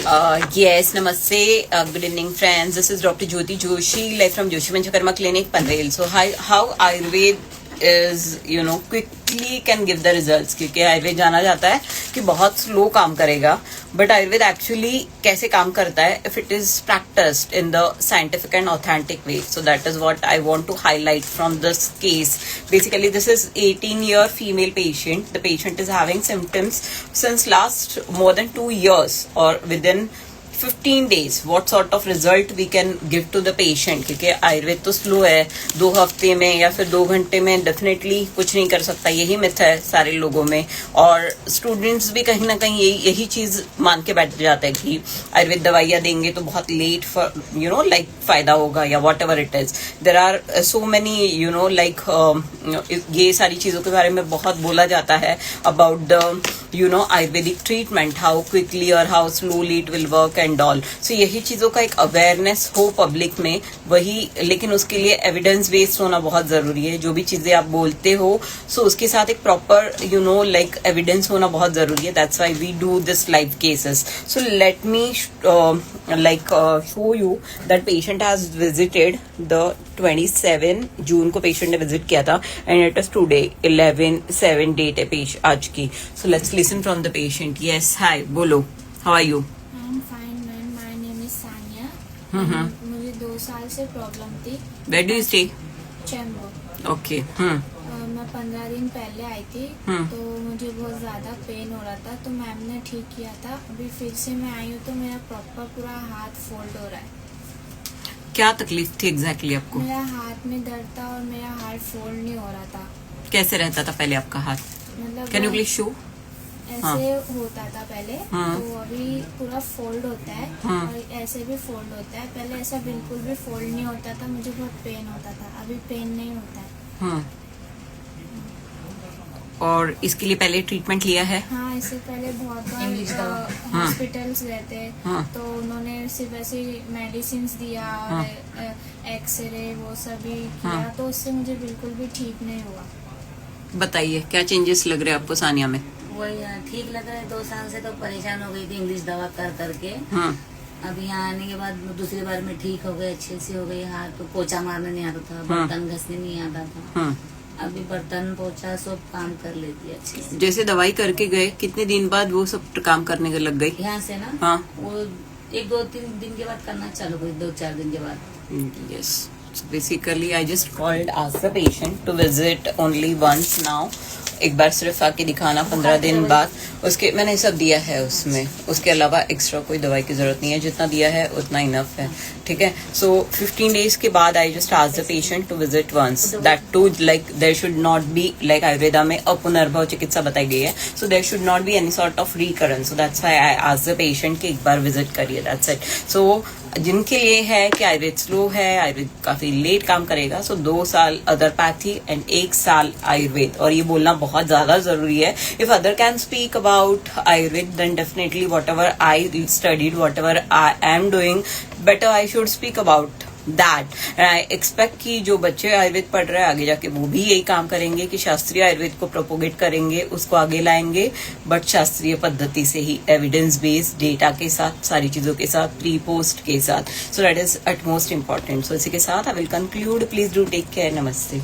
Yes, namaste. Good evening, friends. This is Dr. Jyoti Joshi, live from Joshi Panchakarma Clinic, Panvel. So, how Ayurved is, quickly can give the results. क्योंकि आयुर्वेद जाना जाता है कि बहुत slow काम करेगा, but Ayurveda actually कैसे काम करता है if it is practiced in the scientific and authentic way. So that is what I want to highlight from this case. Basically, this is 18-year female patient. The patient is having symptoms since last more than 2 years or within 15 days. What sort of result we can give to the patient? क्योंकि आयुर्वेद तो slow है, 2 हफ्ते में या फिर 2 घंटे में definitely कुछ नहीं कर सकता, यही मिथ है सारे लोगों में. और स्टूडेंट्स भी कहीं ना कहीं यही चीज मान के बैठ जाते हैं कि आयुर्वेद दवाइयाँ देंगे तो बहुत लेट लाइक फायदा होगा या whatever it is. There are so many ये सारी चीजों के बारे में बहुत बोला जाता है about the Ayurvedic treatment, how quickly और how slowly it will work and all. So यही चीजों का एक अवेयरनेस हो पब्लिक में, वही, लेकिन उसके लिए एविडेंस बेस्ड होना बहुत जरूरी है. जो भी चीजें आप बोलते हो सो उसके साथ एक प्रॉपर लाइक एविडेंस होना बहुत जरूरी है. That's why we do this live cases. So let me show you that patient has visited the 27 June को पेशेंट ने विजिट किया था and it is today 11/7 date है पेशेंट आज की. So let's listen from the patient. Yes, hi, बोलो, how are you? मुझे 2 साल से प्रॉब्लम थी. Where do you stay? Chembur. Okay. मैं 15 दिन पहले आई थी. तो मुझे बहुत ज्यादा पेन हो रहा था, तो मैम ने ठीक किया था. अभी फिर से मैं आई हूँ तो मेरा प्रॉपर पूरा हाथ फोल्ड हो रहा है. क्या तकलीफ थी एग्जैक्टली आपको? मेरा हाथ में दर्द था और मेरा हाथ फोल्ड नहीं हो रहा था. कैसे रहता था पहले आपका हाथ? मतलब कैन यू प्लीज शो? ऐसे होता था पहले, तो अभी पूरा फोल्ड होता है और ऐसे भी फोल्ड होता है. पहले ऐसा बिल्कुल भी फोल्ड नहीं होता था, मुझे बहुत पेन होता था. अभी पेन नहीं होता है. और इसके लिए पहले ट्रीटमेंट लिया है? हाँ, इससे पहले बहुत बार हॉस्पिटल्स गए थे. तो उन्होंने सिर्फ ऐसे मेडिसिन दिया और एक्सरे वो सभी किया, तो उससे मुझे बिल्कुल भी ठीक नहीं हुआ. बताइए क्या चेंजेस लग रहे हैं आपको सानिया में? वही ठीक लग रहा है. 2 साल से तो परेशान हो गई थी इंग्लिश दवा कर करके. अब यहाँ आने के बाद दूसरी बार में ठीक हो गए, अच्छे से हो गई. हाथ तो पोछा मारने नहीं आता था, बर्तन घसने नहीं आता था. अभी बर्तन पोछा सब काम कर लेती है अच्छे से. जैसे दवाई करके गए, कितने दिन बाद वो सब काम करने के लग गई? यहाँ से ना, हाँ, वो 1-2-3 दिन के बाद करना चालू हुई, 2-4 दिन के बाद. Yes. Basically I just called ask the patient to visit only once now. एक बार सिर्फ आके दिखाना 15 दिन बाद. उसके मैंने सब दिया है उसमें, उसके अलावा एक्स्ट्रा कोई दवाई की जरूरत नहीं है. जितना दिया है उतना इनफ है. ठीक है. सो 15 डेज के बाद I just ask the patient to visit once. That to like there should not be, like Ayurveda में अपुनर्भव चिकित्सा बताई गई है. So there should not be any sort of recurrence. So that's why I ask the patient कि एक बार visit करिए. That's it. सो जिनके लिए है कि आयुर्वेद स्लो है, आयुर्वेद काफी लेट काम करेगा, सो 2 साल अदरपैथी एंड 1 साल आयुर्वेद. और ये बोलना बहुत ज्यादा जरूरी है. If other can speak about Ayurveda then definitely whatever I studied, whatever I am doing, better I should speak about that. And I expect कि जो बच्चे आयुर्वेद पढ़ रहे हैं आगे जाके वो भी यही काम करेंगे कि शास्त्रीय आयुर्वेद को प्रोपोगेट करेंगे, उसको आगे लाएंगे, बट शास्त्रीय पद्धति से ही, एविडेंस बेस्ड डेटा के साथ, सारी चीजों के साथ, प्री पोस्ट के साथ. So that is at most important. So इसी के साथ I will conclude. Please do take care. नमस्ते.